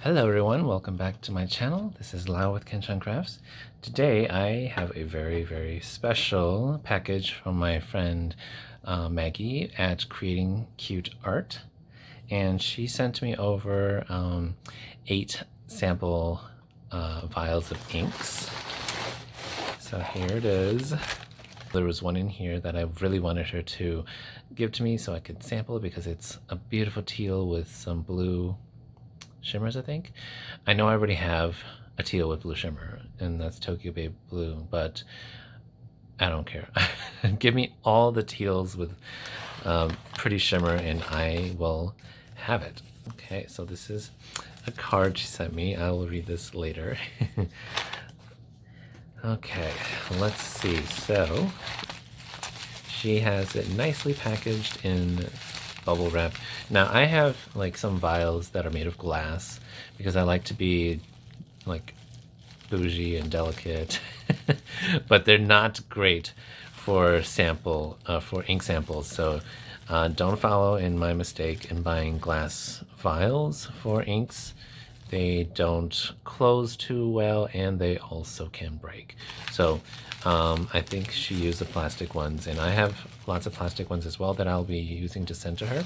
Hello everyone, welcome back to my channel. This is Lau with Kenshan Crafts. Today I have a very special package from my friend Maggie at Creating Cute Art, and she sent me over 8 sample vials of inks. So here it is. There was one in here that I really wanted her to give to me so I could sample it because it's a beautiful teal with some blue shimmers, I think. I know I already have a teal with blue shimmer, and that's Tokyo Bay Blue, but I don't care. Give me all the teals with pretty shimmer and I will have it. Okay, so this is a card she sent me. I will read this later. Okay, let's see. So she has it nicely packaged in bubble wrap. Now I have like some vials that are made of glass because I like to be like bougie and delicate, but they're not great for for ink samples. So don't follow in my mistake in buying glass vials for inks. They don't close too well and they also can break. So I think she used the plastic ones, and I have lots of plastic ones as well that I'll be using to send to her.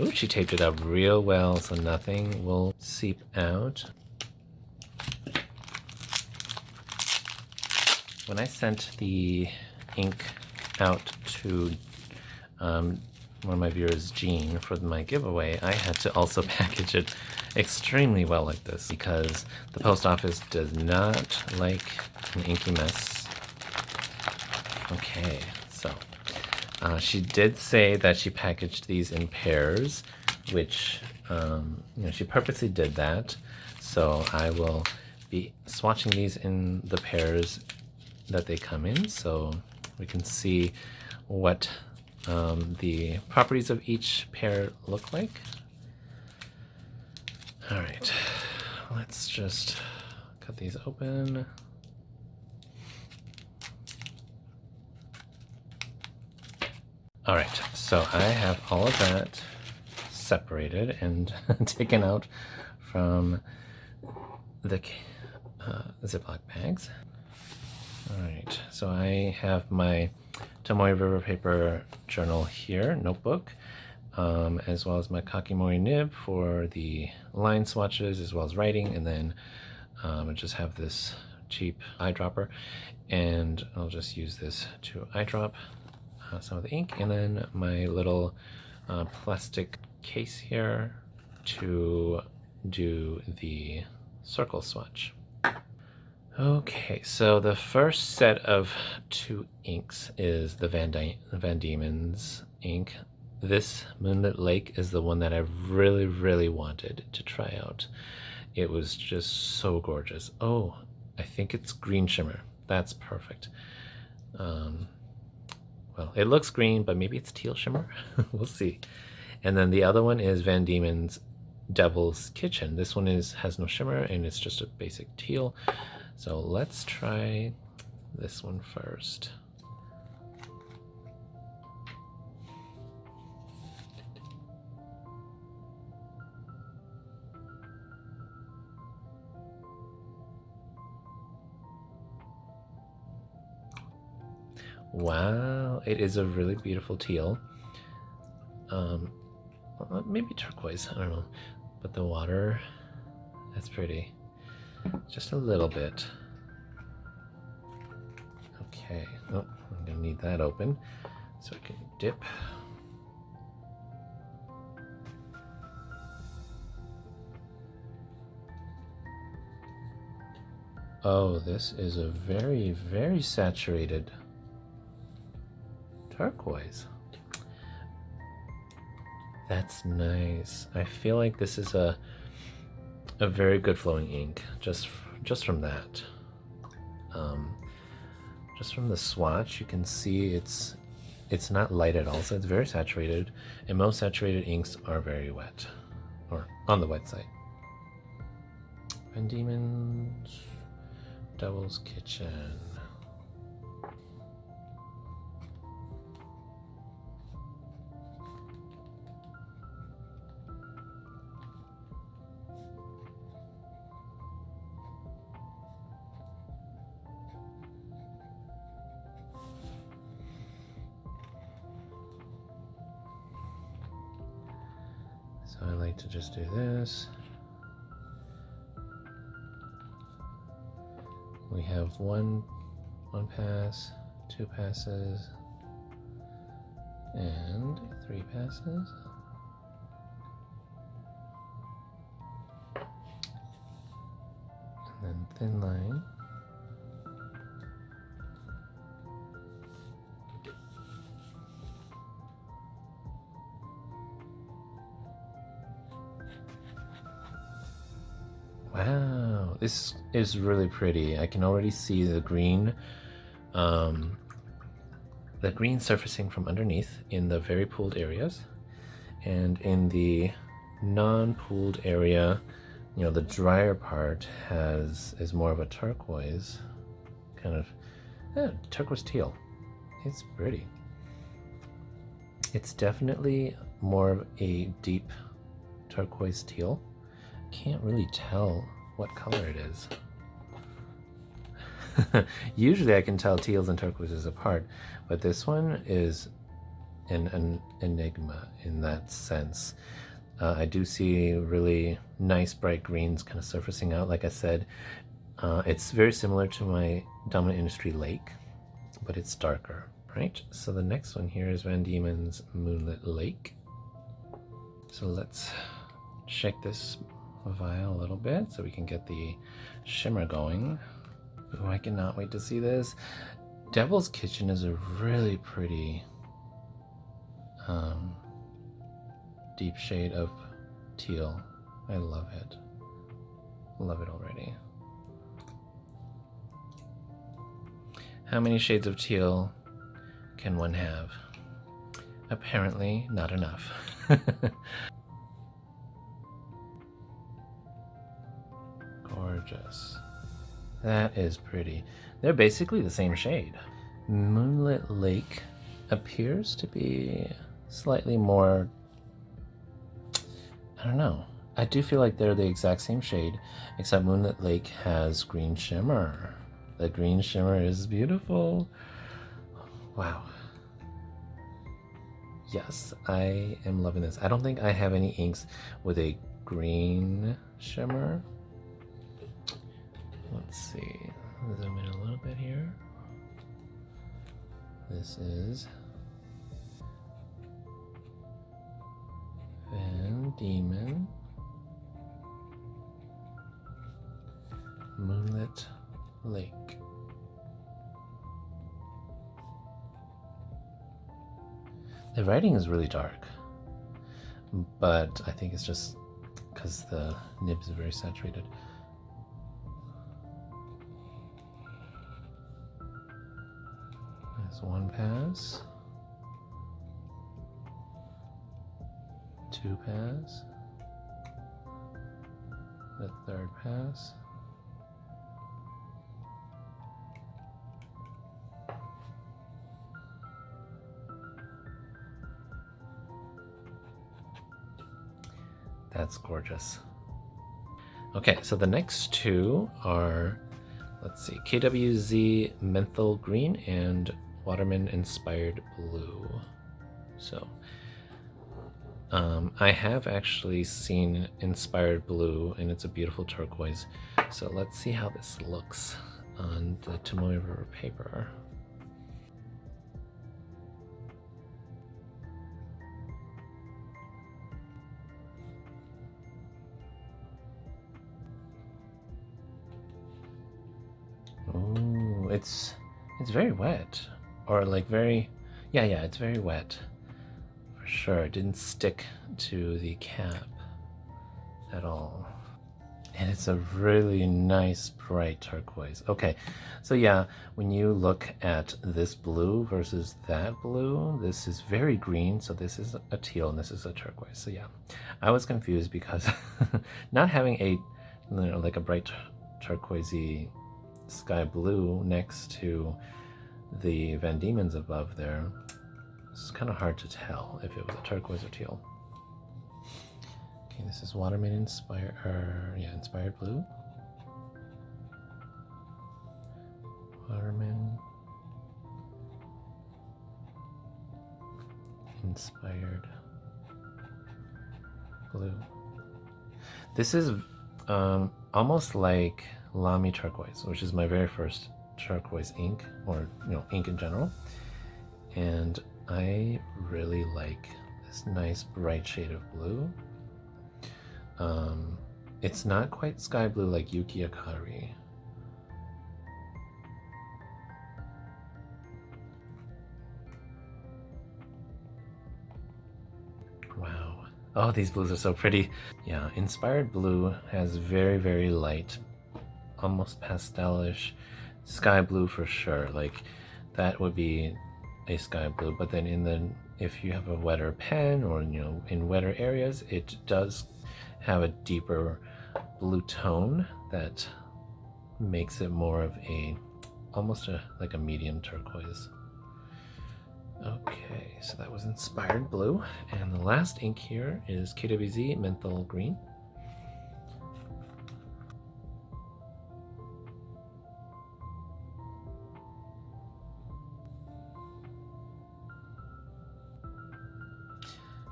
Ooh, she taped it up real well so nothing will seep out. When I sent the ink out to one of my viewers, Jean, for my giveaway, I had to also package it extremely well like this because the post office does not like an inky mess. Okay, so she did say that she packaged these in pairs, which she purposely did that. So I will be swatching these in the pairs that they come in, so we can see what the properties of each pair look like. All right, let's just cut these open. All right, so I have all of that separated and taken out from the Ziploc bags. All right, so I have my Tomoe River Paper journal here, notebook, as well as my Kakimori nib for the line swatches as well as writing, and then I just have this cheap eyedropper, and I'll just use this to eyedrop some of the ink, and then my little plastic case here to do the circle swatch. Okay, so the first set of 2 inks is the Van Diemen's ink. This Moonlit Lake is the one that I really wanted to try out. It was just so gorgeous. Oh, I think it's green shimmer. That's perfect. Well, it looks green, but maybe it's teal shimmer. We'll see. And then the other one is Van Diemen's Devil's Kitchen. This one has no shimmer and it's just a basic teal. So let's try this one first. Wow, it is a really beautiful teal. Maybe turquoise, I don't know. But the water, that's pretty. Just a little bit. Okay, oh, I'm gonna need that open so I can dip. Oh, this is a very saturated turquoise. That's nice. I feel like this is a very good flowing ink just from that. Just from the swatch, you can see it's not light at all, so it's very saturated, and most saturated inks are very wet, or on the wet side. Van Diemen's Devil's Kitchen. So I like to just do this. We have one pass, 2 passes, and 3 passes. And then thin line. Wow, this is really pretty. I can already see the green surfacing from underneath in the very pooled areas, and in the non-pooled area, you know, the drier part is more of a turquoise, kind of turquoise teal. It's pretty. It's definitely more of a deep turquoise teal. Can't really tell what color it is. Usually I can tell teals and turquoises apart, but this one is an enigma in that sense. I do see really nice bright greens kind of surfacing out. Like I said, it's very similar to my Dominant Industry Lake, but it's darker, right? So the next one here is Van Diemen's Moonlit Lake. So let's shake this vial a little bit so we can get the shimmer going. Oh, I cannot wait to see this. Devil's Kitchen is a really pretty deep shade of teal. I love it. Love it already. How many shades of teal can one have? Apparently not enough. Gorgeous. That is pretty. They're basically the same shade. Moonlit Lake appears to be slightly more, I don't know. I do feel like they're the exact same shade, except Moonlit Lake has green shimmer. The green shimmer is beautiful. Wow. Yes, I am loving this. I don't think I have any inks with a green shimmer. Let's see, zoom in a little bit here. This is Van Diemen Moonlit Lake. The writing is really dark, but I think it's just because the nib is very saturated. There's 1 pass, 2 pass, the 3rd pass, that's gorgeous. Okay, so the next 2 are, let's see, KWZ Menthol Green and Waterman Inspired Blue. So I have actually seen Inspired Blue, and it's a beautiful turquoise. So let's see how this looks on the Tomoe River paper. Oh, it's very wet, or like very, yeah, it's very wet for sure. It didn't stick to the cap at all, and it's a really nice bright turquoise. Okay, so yeah, when you look at this blue versus that blue, this is very green, so this is a teal and this is a turquoise. So yeah, I was confused because not having a, you know, like a bright turquoisey sky blue next to the Van Diemen's above there, it's kind of hard to tell if it was a turquoise or teal. Okay, this is Waterman Inspired Blue. Waterman Inspired blue. This is almost like Lamy turquoise, which is my very first turquoise ink, or ink in general. And I really like this nice bright shade of blue. It's not quite sky blue like Yuki Akari. Wow. Oh, these blues are so pretty. Yeah, Inspired Blue has very, very light, almost pastelish sky blue for sure. Like that would be a sky blue, but then if you have a wetter pen or in wetter areas, it does have a deeper blue tone that makes it more of almost like a medium turquoise. Okay, so that was Inspired Blue, and the last ink here is KWZ Menthol Green.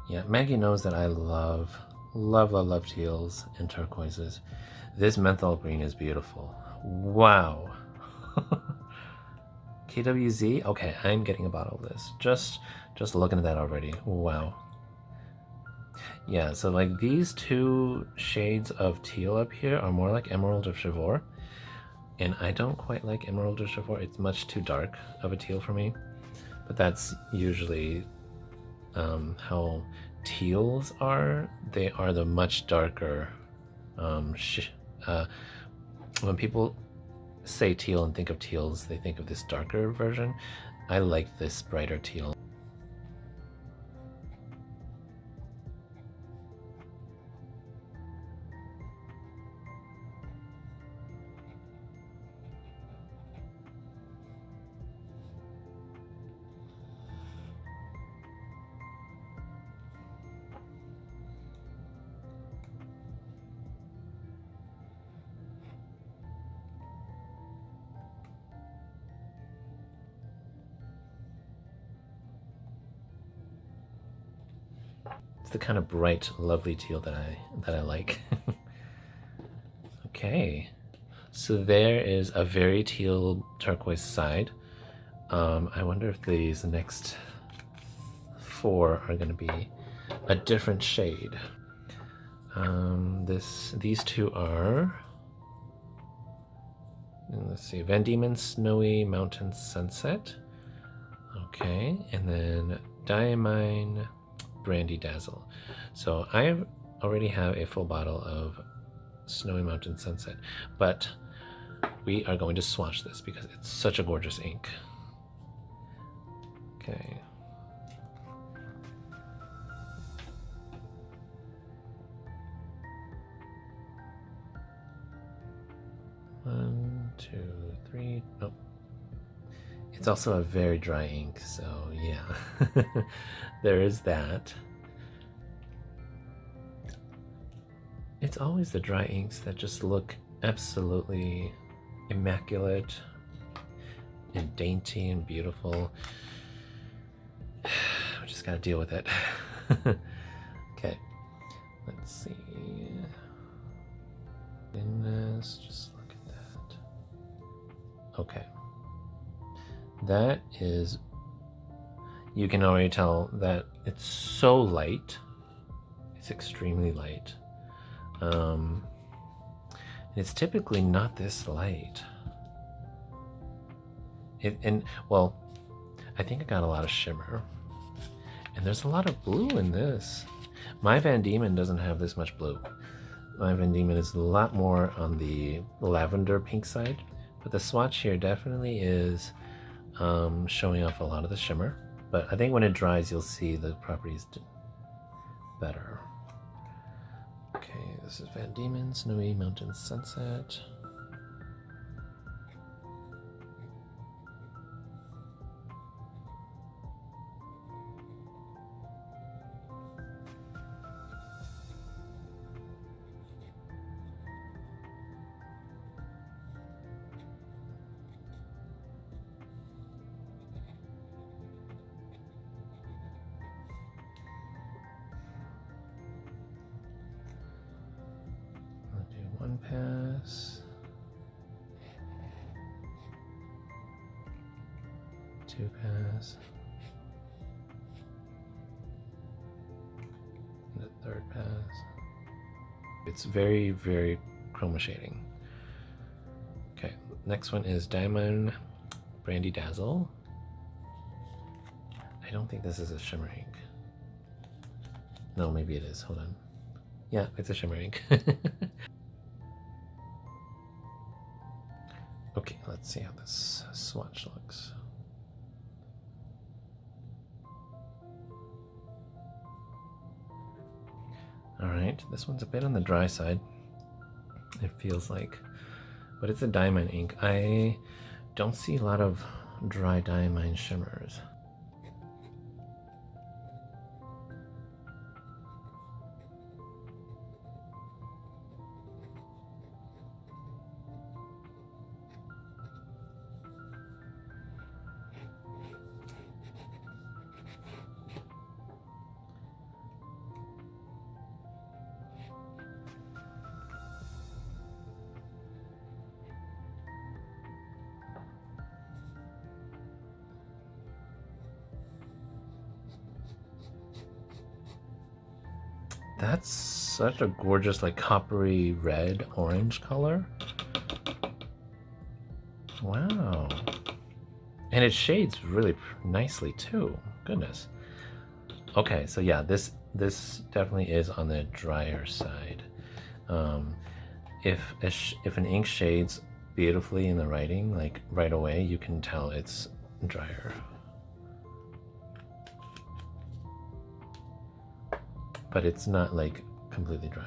Yeah, Maggie knows that I love teals and turquoises. This menthol green is beautiful. Wow. KWZ? Okay, I'm getting a bottle of this. Just looking at that already. Wow. Yeah, so like these two shades of teal up here are more like Emerald of Chivor. And I don't quite like Emerald of Chivor. It's much too dark of a teal for me. But that's usually how teals are. They are the much darker. When people say teal and think of teals, they think of this darker version. I like this brighter teal. It's the kind of bright, lovely teal that I like. Okay, so there is a very teal turquoise side. I wonder if these next 4 are going to be a different shade. These two are. Let's see, Van Diemen's Snowy Mountain Sunset. Okay, and then Diamine Brandy Dazzle. So I already have a full bottle of Snowy Mountain Sunset, but we are going to swatch this because it's such a gorgeous ink. Okay. One, two, three. Oh. It's also a very dry ink, so yeah. There is that. It's always the dry inks that just look absolutely immaculate and dainty and beautiful. We just gotta deal with it. Okay, let's see. In this, just look at that. Okay. That is, you can already tell that it's so light. It's extremely light. It's typically not this light. Well, I think I got a lot of shimmer. And there's a lot of blue in this. My Van Diemen doesn't have this much blue. My Van Diemen is a lot more on the lavender pink side. But the swatch here definitely is showing off a lot of the shimmer. But I think when it dries, you'll see the properties better. Okay, this is Van Diemen Snowy Mountain Sunset. 1 pass. 2 pass. And the 3rd pass. It's very, very chroma shading. Okay, next one is Diamond Brandy Dazzle. I don't think this is a shimmer ink. No, maybe it is. Hold on. Yeah, it's a shimmer ink. Okay, let's see how this swatch looks. All right, this one's a bit on the dry side, it feels like, but it's a diamond ink. I don't see a lot of dry diamond shimmers. That's such a gorgeous, like, coppery red orange color. Wow. And it shades really maybe too. Goodness. Okay, so yeah, this definitely is on the drier side. If an ink shades beautifully in the writing, like right away, you can tell it's drier. But it's not like completely dry.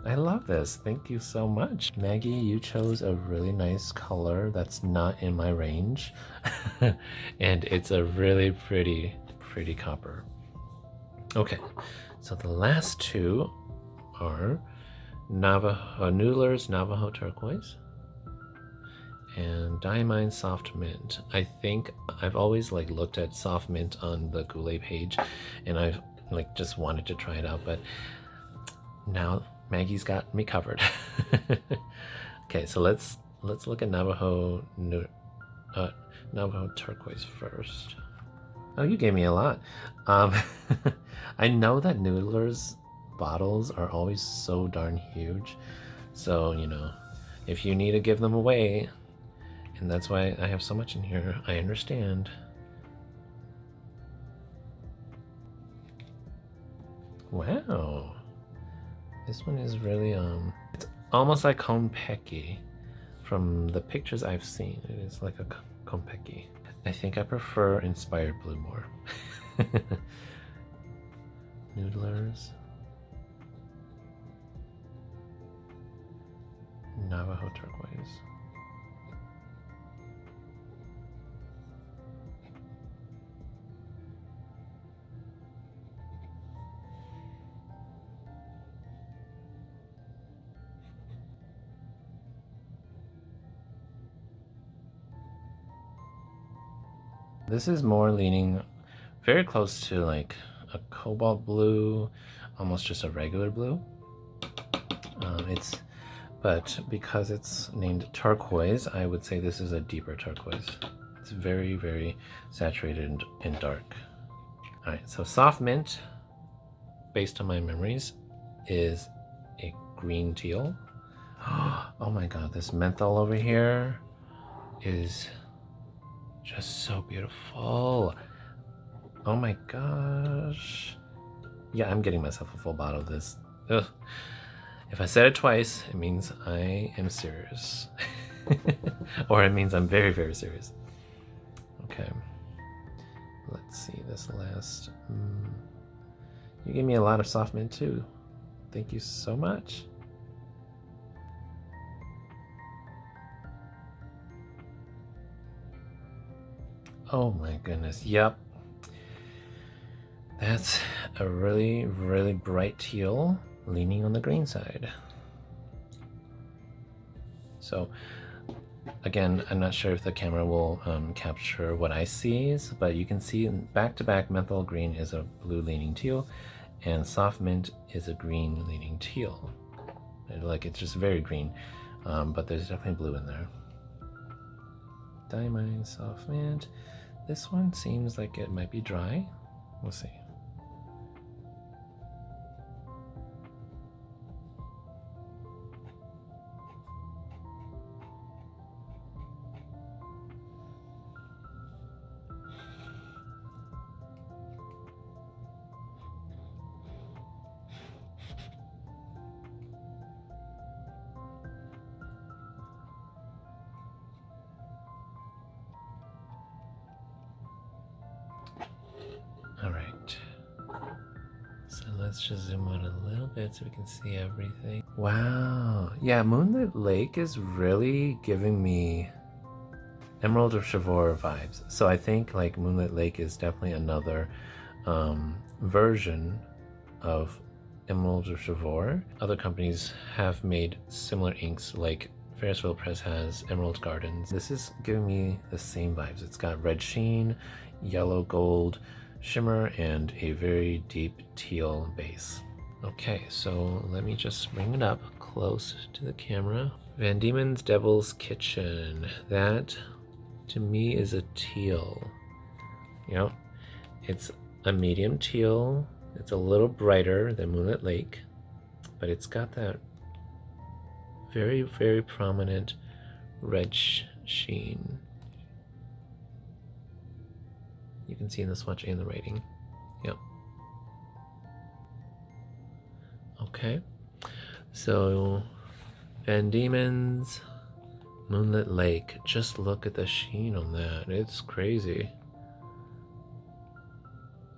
I love this. Thank you so much. Maggie, you chose a really nice color that's not in my range. And it's a really pretty copper. Okay, so the last two are Noodler's Navajo Turquoise and Diamine Soft Mint. I think I've always like looked at Soft Mint on the Goulet page, and I've like just wanted to try it out, but now Maggie's got me covered. Okay, so let's look at Navajo Turquoise first. Oh, you gave me a lot. I know that Noodler's bottles are always so darn huge, so you know, if you need to give them away, and that's why I have so much in here, I understand. Wow, this one is really it's almost like Konpeki from the pictures I've seen. It is like a Konpeki. I think I prefer Inspired Blue more. Noodlers, Navajo Turquoise. This is more leaning very close to like a cobalt blue, almost just a regular blue. But because it's named turquoise, I would say this is a deeper turquoise. It's very, very saturated and dark. All right, so Soft Mint, based on my memories, is a green teal. Oh my God, this menthol over here is just so beautiful. Oh my gosh. Yeah, I'm getting myself a full bottle of this. Ugh. If I said it twice, it means I am serious. Or it means I'm very, very serious. Okay. Let's see this last. You gave me a lot of Soft Mint too. Thank you so much. Oh my goodness, yep. That's a really, really bright teal leaning on the green side. So again, I'm not sure if the camera will capture what I see, but you can see back-to-back menthol green is a blue leaning teal and Soft Mint is a green leaning teal. Like it's just very green, but there's definitely blue in there. Diamine soft mint. This one seems like it might be dry. We'll see. All right, so let's just zoom out a little bit so we can see everything. Wow, yeah, Moonlit Lake is really giving me Emerald of Chivor vibes. So I think like Moonlit Lake is definitely another version of Emerald of Chivor. Other companies have made similar inks, like Ferris Wheel Press has Emerald Gardens. This is giving me the same vibes. It's got red sheen, yellow gold shimmer, and a very deep teal base. Okay, so let me just bring it up close to the camera. Van Diemen's Devil's Kitchen. That to me is a teal. Yep, it's a medium teal. It's a little brighter than Moonlit Lake, but it's got that very, very prominent red sheen. You can see in the swatch and the rating. Yep. Okay. So Van Diemen's Moonlit Lake. Just look at the sheen on that. It's crazy.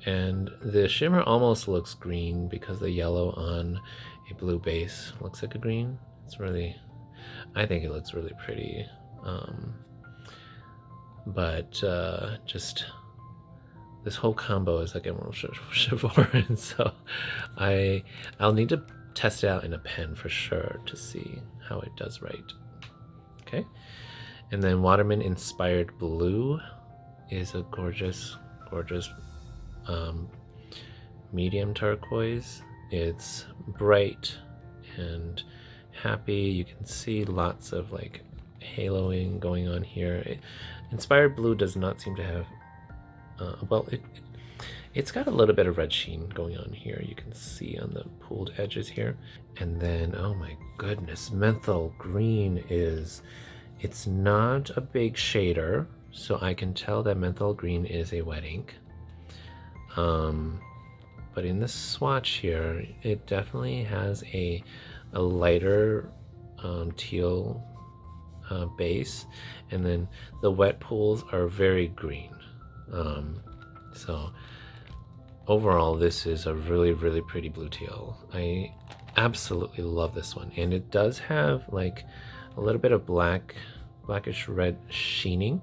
And the shimmer almost looks green because the yellow on a blue base looks like a green. It's really, I think it looks really pretty. Just this whole combo is like Emerald Chivor, and so I'll need to test it out in a pen for sure to see how it does right. Okay, and then Waterman Inspired Blue is a gorgeous, gorgeous medium turquoise. It's bright and happy. You can see lots of like haloing going on here. Inspired Blue does not seem to have it's got a little bit of red sheen going on here. You can see on the pooled edges here. And then, oh my goodness, Menthol Green it's not a big shader, so I can tell that Menthol Green is a wet ink. But in this swatch here, it definitely has a lighter teal base, and then the wet pools are very green. So overall, this is a really, really pretty blue teal. I absolutely love this one, and it does have like a little bit of blackish red sheening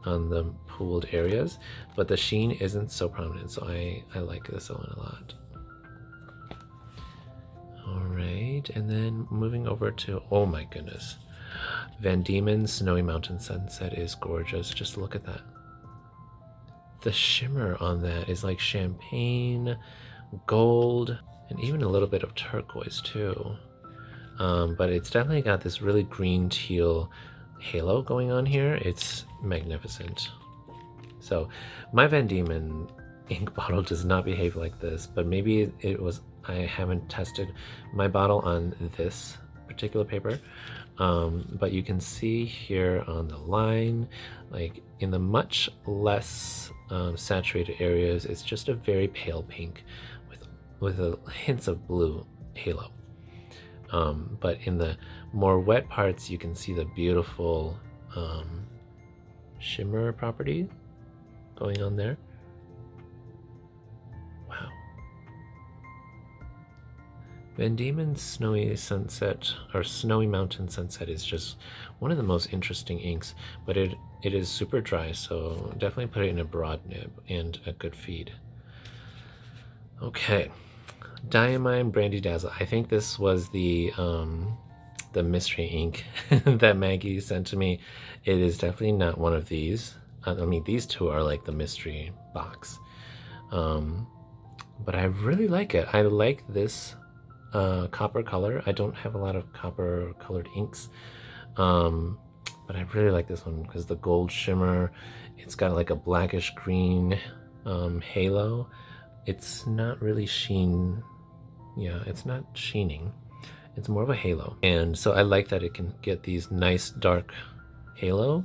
on the pooled areas, but the sheen isn't so prominent, so I like this one a lot. All right, and then moving over to, oh my goodness, Van Diemen's Snowy Mountain Sunset is gorgeous. Just look at that. The shimmer on that is like champagne, gold, and even a little bit of turquoise too. But it's definitely got this really green teal halo going on here. It's magnificent. So my Van Diemen ink bottle does not behave like this, but maybe it was, I haven't tested my bottle on this particular paper. But you can see here on the line, like in the much less saturated areas, it's just a very pale pink with a hints of blue halo. But in the more wet parts, you can see the beautiful shimmer property going on there. Wow. Van Diemen's Snowy Sunset, or Snowy Mountain Sunset, is just one of the most interesting inks, but it is super dry, so definitely put it in a broad nib and a good feed. Okay, Diamine Brandy Dazzle. I think this was the mystery ink that Maggie sent to me. It is definitely not one of these. I mean, these two are like the mystery box. But I really like it. I like this copper color. I don't have a lot of copper colored inks, but I really like this one because the gold shimmer, it's got like a blackish green halo. It's not really sheen. Yeah, it's not sheening. It's more of a halo. And so I like that it can get these nice dark halo,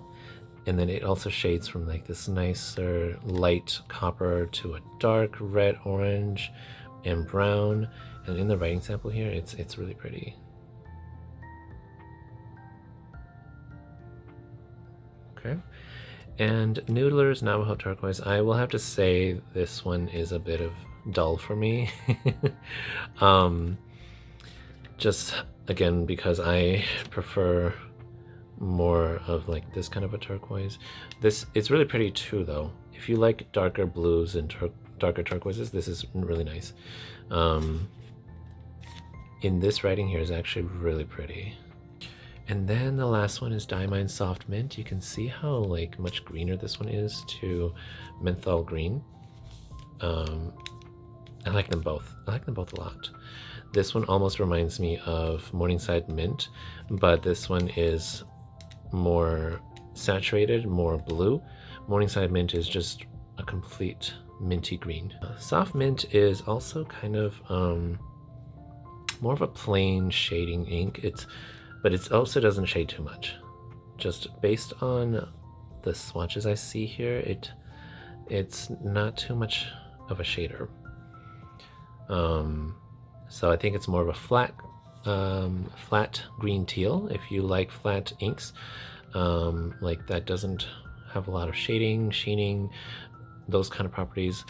and then it also shades from like this nicer light copper to a dark red, orange, and brown. And in the writing sample here, it's really pretty. Okay. And Noodler's Navajo Turquoise, I will have to say this one is a bit of dull for me. Just again, because I prefer more of like this kind of a turquoise. It's really pretty too though. If you like darker blues and darker turquoises, this is really nice. In this writing here is actually really pretty. And then the last one is Diamine Soft Mint. You can see how like much greener this one is to Menthol Green. I like them both. I like them both a lot. This one almost reminds me of Morningside Mint, but this one is more saturated, more blue. Morningside Mint is just a complete minty green. Soft Mint is also kind of more of a plain shading ink. But it also doesn't shade too much. Just based on the swatches I see here, it's not too much of a shader. So I think it's more of a flat green teal. If you like flat inks, like that doesn't have a lot of shading, sheening, those kind of properties,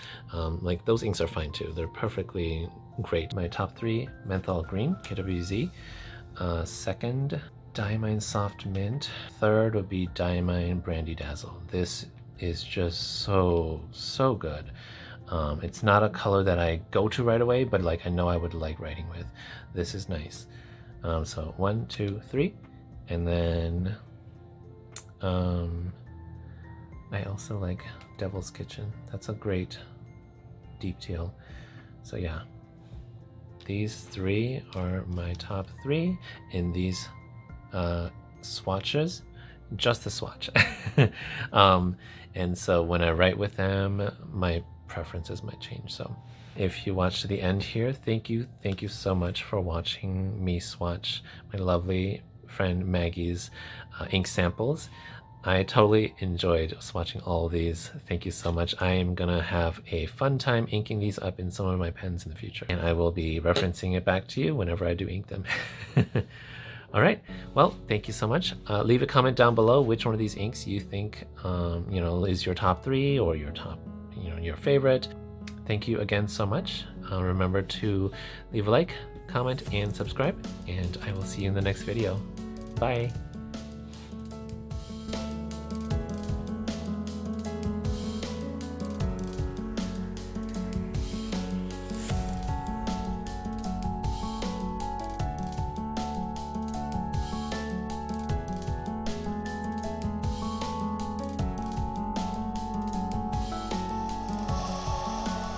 like those inks are fine too. They're perfectly great. My top 3, Menthol Green, TWSBI. Second, Diamine Soft Mint. Third would be Diamine Brandy Dazzle. This is just so good. It's not a color that I go to right away, but like I know I would like writing with. This is nice. So 1, 2, 3, and then I also like Devil's Kitchen. That's a great deep teal. So yeah. These 3 are my top 3 in these swatches, just the swatch. And so when I write with them, my preferences might change. So if you watch to the end here, thank you so much for watching me swatch my lovely friend Maggie's ink samples. I totally enjoyed swatching all of these. Thank you so much. I am gonna have a fun time inking these up in some of my pens in the future, and I will be referencing it back to you whenever I do ink them. All right, well, thank you so much. Leave a comment down below which one of these inks you think is your top 3 or your top, your favorite. Thank you again so much. Remember to leave a like, comment, and subscribe, and I will see you in the next video. Bye.